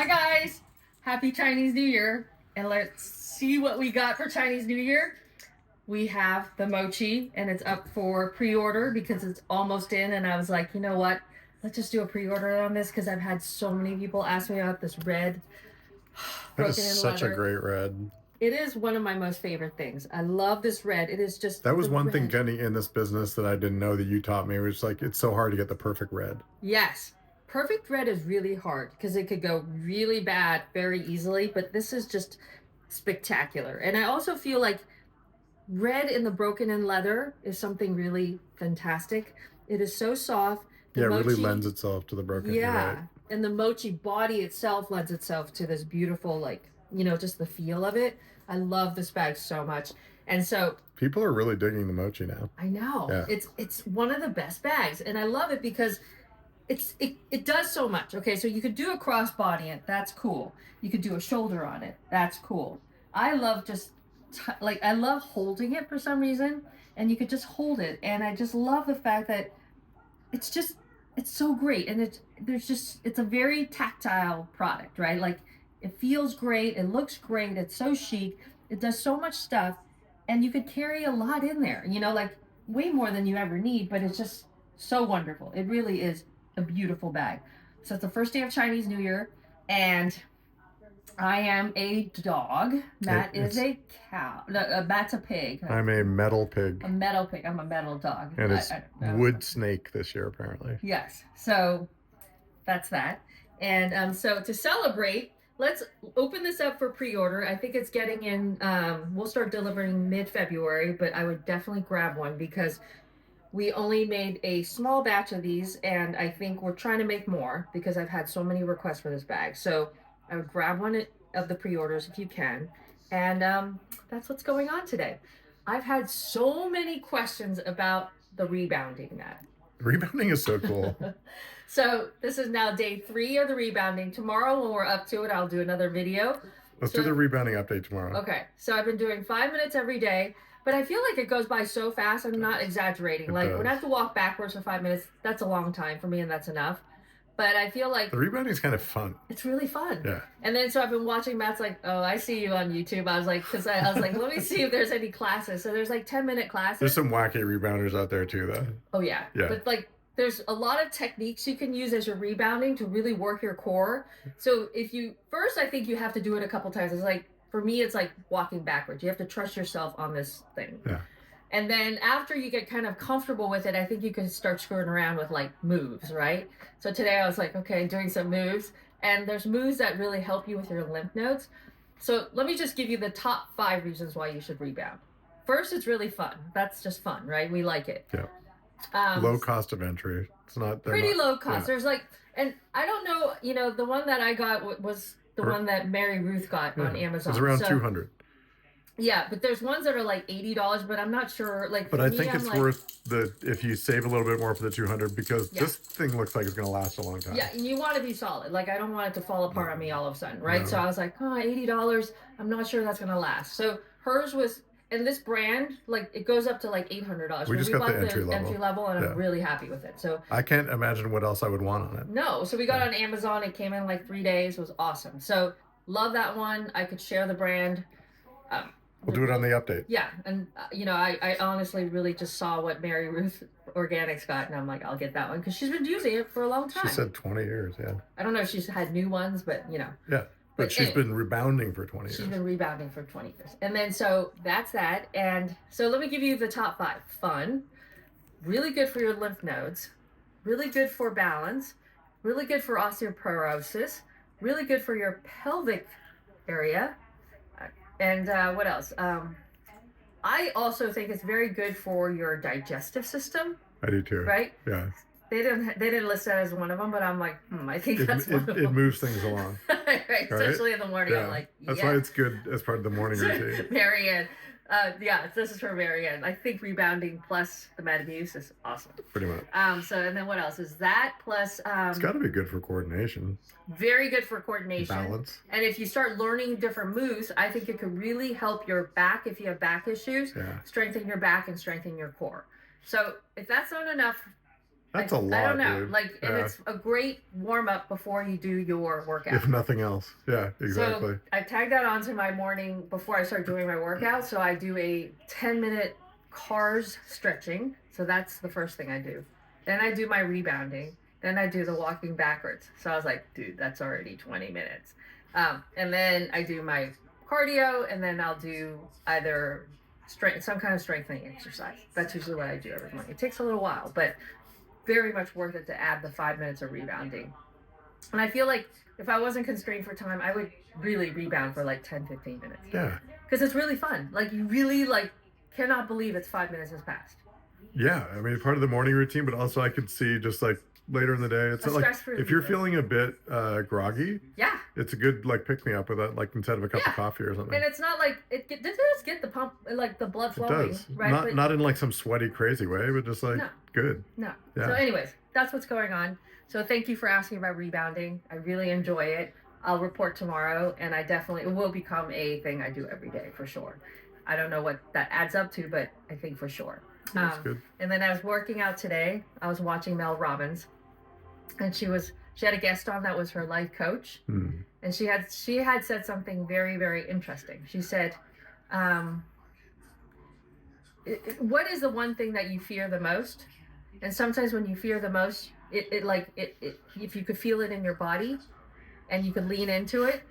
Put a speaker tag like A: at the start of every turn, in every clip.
A: Hi guys! Happy Chinese New Year! And let's see what we got for Chinese New Year. We have the Mochi and it's up for pre-order because it's almost in, and I was like, you know what? Let's just do a pre-order on this because I've had so many people ask me about this red
B: That is
A: broken in
B: such a
A: leather.
B: great red.
A: It is one of my most favorite things. I love this red. It is just
B: That was
A: the
B: one thing
A: red.
B: getting in this business that I didn't know that you taught me. It was like, it's so hard to get the perfect red.
A: Yes. Perfect red is really hard because it could go really bad very easily, but this is just spectacular. And I also feel like red in the broken in leather is something really fantastic. It is so soft. The
B: Yeah, it really
A: mochi,
B: lends itself to the broken. You're right.
A: yeah. And the mochi body itself lends itself to this beautiful, like, just the feel of it. I love this bag so much. And so
B: People are really digging the mochi now.
A: I know
B: Yeah.
A: it's one of the best bags, and I love it because it does so much. Okay, so you could do a crossbody it. That's cool. You could do a shoulder on it. That's cool. I love just like I love holding it for some reason, and you could just hold it, and I just love the fact that it's just it's so great, and it's a very tactile product, right? Like it feels great, it looks great, it's so chic, it does so much stuff, and you could carry a lot in there. Like way more than you ever need, but it's just so wonderful. It really is a beautiful bag. So it's the first day of Chinese New Year, and I am a dog. Matt is a cow. No, Matt's a pig.
B: I'm a metal pig.
A: A metal pig. I'm a metal dog.
B: And it's wood snake this year, apparently.
A: Yes. So that's that. And so to celebrate, let's open this up for pre-order. I think it's getting in. We'll start delivering mid-February, but I would definitely grab one because we only made a small batch of these, and I think we're trying to make more because I've had so many requests for this bag. So I would grab one of the pre-orders if you can. And that's what's going on today. I've had so many questions about the rebounding, Matt.
B: Rebounding is so cool.
A: So this is now day 3 of the rebounding. Tomorrow when we're up to it, I'll do another video.
B: Let's do the rebounding update tomorrow.
A: Okay. So I've been doing 5 minutes every day. But I feel like it goes by so fast. I'm not exaggerating. Like when I have to walk backwards for 5 minutes, that's a long time for me, and that's enough. But I feel like
B: the rebounding is kind of fun.
A: It's really fun.
B: Yeah.
A: And then so I've been watching. Matt's like, "Oh, I see you on YouTube." I was like, I was like, let me see if there's any classes. So there's like 10-minute classes.
B: There's some wacky rebounders out there too, though.
A: Oh yeah.
B: Yeah.
A: But like, there's a lot of techniques you can use as you're rebounding to really work your core. So I think you have to do it a couple times. It's like for me, it's like walking backwards. You have to trust yourself on this thing.
B: Yeah.
A: And then after you get kind of comfortable with it, I think you can start screwing around with like moves, right? So today I was like, okay, doing some moves. And there's moves that really help you with your lymph nodes. So let me just give you the top 5 reasons why you should rebound. First, it's really fun. That's just fun, right? We like it.
B: Yeah. Low cost of entry. It's not
A: pretty low cost. Yeah. There's like, and I don't know, the one that I got was the one that Mary Ruth got on Amazon.
B: It's around 200.
A: Yeah, but there's ones that are like $80, but I'm not sure.
B: But I think it's worth if you save a little bit more for the 200 because this thing looks like it's going to last a long time.
A: Yeah, and you want to be solid. Like I don't want it to fall apart on me all of a sudden, right? No. So I was like, $80. I'm not sure that's going to last. So hers was, and this brand, like it goes up to like $800.
B: We just got the entry
A: level, and I'm really happy with it. So
B: I can't imagine what else I would want on it.
A: No, so we got it on Amazon. It came in like 3 days. It was awesome. So love that one. I could share the brand.
B: We'll do it on the update.
A: Yeah, and I honestly really just saw what Mary Ruth Organics got, and I'm like, I'll get that one because she's been using it for a long time.
B: She said 20 years, yeah.
A: I don't know if she's had new ones, but
B: Yeah, but she's been rebounding for 20 years.
A: She's been rebounding for 20 years. And then so that's that. And so let me give you the top 5. Fun, really good for your lymph nodes, really good for balance, really good for osteoporosis, really good for your pelvic area. And what else? I also think it's very good for your digestive system.
B: I do too.
A: Right?
B: Yeah.
A: They didn't list that as one of them, but I'm like, I think that's one of them.
B: It moves things along.
A: Right? Especially in the morning.
B: Yeah.
A: I'm like,
B: that's why it's good as part of the morning routine.
A: Marianne. This is for Marianne. I think rebounding plus the Metamucil is awesome.
B: Pretty much.
A: And then what else is that plus?
B: It's got to be good for coordination.
A: Very good for coordination.
B: Balance.
A: And if you start learning different moves, I think it could really help your back if you have back issues.
B: Yeah.
A: Strengthen your back and strengthen your core. So if that's not enough
B: That's a lot,
A: I don't know.
B: dude.
A: Like, and
B: Yeah.
A: it's a great warm up before you do your workout.
B: If nothing else. Yeah, exactly.
A: So I tag that onto my morning before I start doing my workout. So I do a 10-minute cars stretching. So that's the first thing I do. Then I do my rebounding. Then I do the walking backwards. So I was like, dude, that's already 20 minutes. And then I do my cardio, and then I'll do either some kind of strengthening exercise. That's usually what I do every morning. It takes a little while, but very much worth it to add the 5 minutes of rebounding. And I feel like if I wasn't constrained for time, I would really rebound for like 10-15 minutes.
B: Yeah.
A: Because it's really fun. Like, you really like cannot believe it's 5 minutes has passed.
B: Yeah, I mean, part of the morning routine, but also I could see just like later in the day, it's like if you're feeling a bit groggy,
A: yeah,
B: it's a good like pick me up with that, like instead of a cup of coffee or something.
A: And it's not like it does get the pump, like the blood flowing.
B: It does,
A: right?
B: Not in like some sweaty crazy way, but just like good.
A: No.
B: Yeah.
A: So, anyways, that's what's going on. So, thank you for asking about rebounding. I really enjoy it. I'll report tomorrow, and it will become a thing I do every day for sure. I don't know what that adds up to, but I think for sure.
B: That's good.
A: And then I was working out today. I was watching Mel Robbins, and she had a guest on that was her life coach, and she had said something very, very interesting. She said, "What is the one thing that you fear the most?" And sometimes when you fear the most, if you could feel it in your body, and you could lean into it,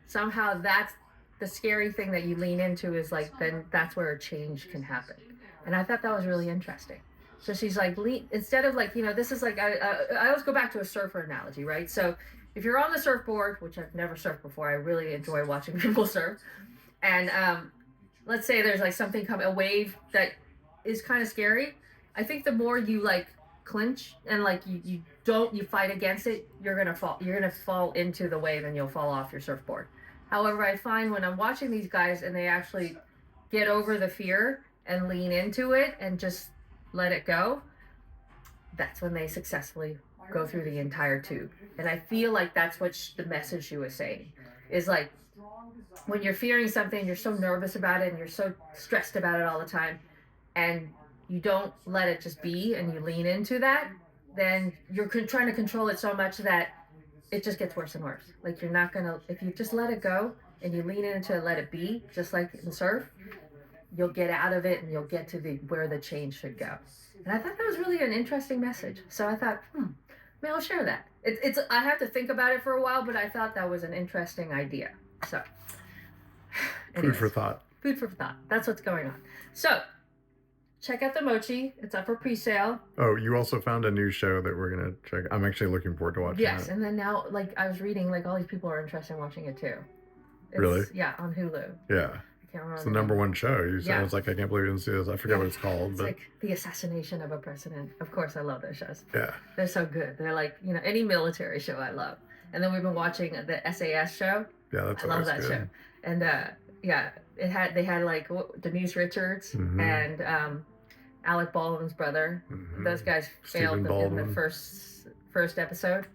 A: somehow that's the scary thing that you lean into is like then that's where a change can happen. And I thought that was really interesting. So she's like, instead of like, this is like, I always go back to a surfer analogy, right? So if you're on the surfboard, which I've never surfed before, I really enjoy watching people surf. And let's say there's like something a wave that is kind of scary. I think the more you like clinch and like you fight against it, you're going to fall into the wave and you'll fall off your surfboard. However, I find when I'm watching these guys and they actually get over the fear and lean into it and just let it go, that's when they successfully go through the entire tube. And I feel like that's what the message she was saying is like, when you're fearing something, you're so nervous about it and you're so stressed about it all the time, and you don't let it just be and you lean into that, then you're trying to control it so much that it just gets worse and worse. Like, you're not gonna, if you just let it go and you lean into it, let it be, just like in surf, you'll get out of it and you'll get to where the change should go. And I thought that was really an interesting message. So I thought, maybe I'll share that. It's I have to think about it for a while, but I thought that was an interesting idea. So, anyways,
B: food for thought.
A: Food for thought. That's what's going on. So, check out the Mochi. It's up for pre-sale.
B: Oh, you also found a new show that we're gonna check. I'm actually looking forward to watching.
A: Yes,
B: that.
A: And then now, like I was reading, like all these people are interested in watching it too.
B: Really?
A: Yeah, on Hulu.
B: Yeah. It's the #1 show. You said it's like, I can't believe you didn't see this. I forget what it's called.
A: It's like The Assassination of a President. Of course, I love those shows.
B: Yeah.
A: They're so good. They're like, any military show I love. And then we've been watching the SAS show.
B: Yeah, that's
A: I love that
B: good.
A: show. And they had like Denise Richards and Alec Baldwin's brother. Those guys failed in the first episode.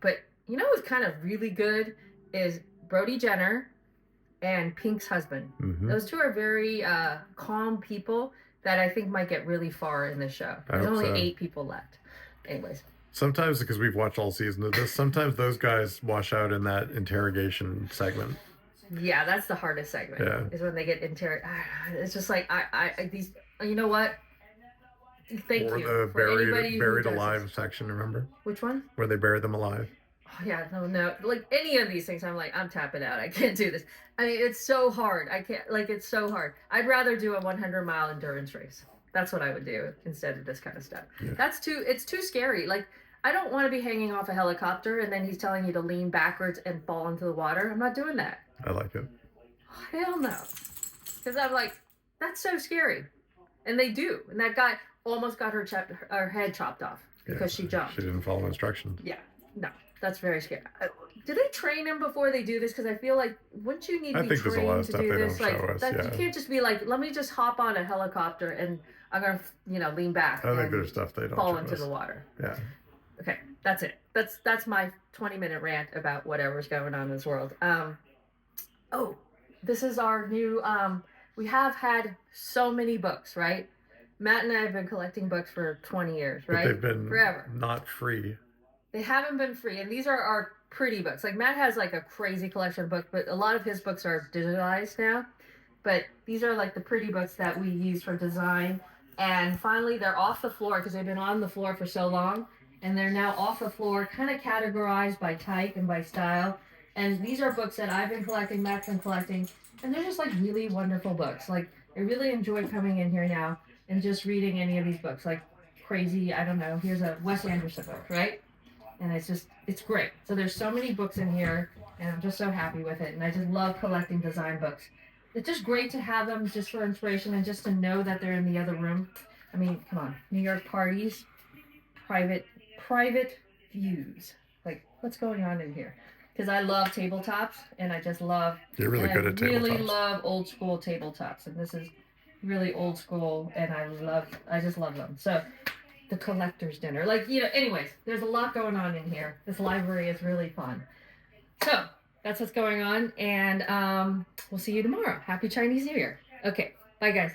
A: But what's kind of really good is Brody Jenner and Pink's husband. Those two are very calm people that I think might get really far in the show. There's only 8 people left. Anyways.
B: Sometimes, because we've watched all season of this, sometimes those guys wash out in that interrogation segment.
A: Yeah, that's the hardest segment. Yeah. Is when they get It's just like these. You know what? Thank you.
B: Or the buried alive section. Remember?
A: Which one?
B: Where they bury them alive.
A: Oh, yeah, no. Like any of these things, I'm like, I'm tapping out. I can't do this. I mean, it's so hard. I can't. Like, it's so hard. I'd rather do a 100-mile endurance race. That's what I would do instead of this kind of stuff. Yeah. It's too scary. Like, I don't want to be hanging off a helicopter and then he's telling you to lean backwards and fall into the water. I'm not doing that.
B: I like it.
A: Hell no. Because I'm like, that's so scary. And they do. And that guy almost got her head chopped off because she jumped.
B: She didn't follow instructions.
A: Yeah. No. That's very scary. Do they train him before they do this? Because I feel like, wouldn't you need to be trained to do this? Like, you can't just be like, let me just hop on a helicopter and I'm going to, lean back.
B: I think there's stuff they don't
A: fall into the water.
B: Yeah.
A: Okay, that's it. That's my 20-minute rant about whatever's going on in this world. This is our new. We have had so many books, right? Matt and I have been collecting books for 20 years, right?
B: But they've been
A: forever.
B: Not free.
A: They haven't been free, and these are our pretty books. Like Matt has like a crazy collection of books, but a lot of his books are digitalized now. But these are like the pretty books that we use for design. And finally, they're off the floor because they've been on the floor for so long, and they're now off the floor, kind of categorized by type and by style. And these are books that I've been collecting, Matt's been collecting, and they're just like really wonderful books. Like I really enjoy coming in here now and just reading any of these books. Like crazy, I don't know. Here's a Wes Anderson book, right? And it's great. So there's so many books in here, and I'm just so happy with it. And I just love collecting design books. It's just great to have them just for inspiration and just to know that they're in the other room. I mean, come on, New York parties, private views. Like, what's going on in here? Because I love tabletops, and I just love.
B: You're really good at tabletops.
A: I really love old school tabletops, and this is really old school, and I just love them. So, the collector's dinner, like anyways, there's a lot going on in here. This library is really fun. So that's what's going on, and we'll see you tomorrow. Happy Chinese New Year. Okay, bye guys.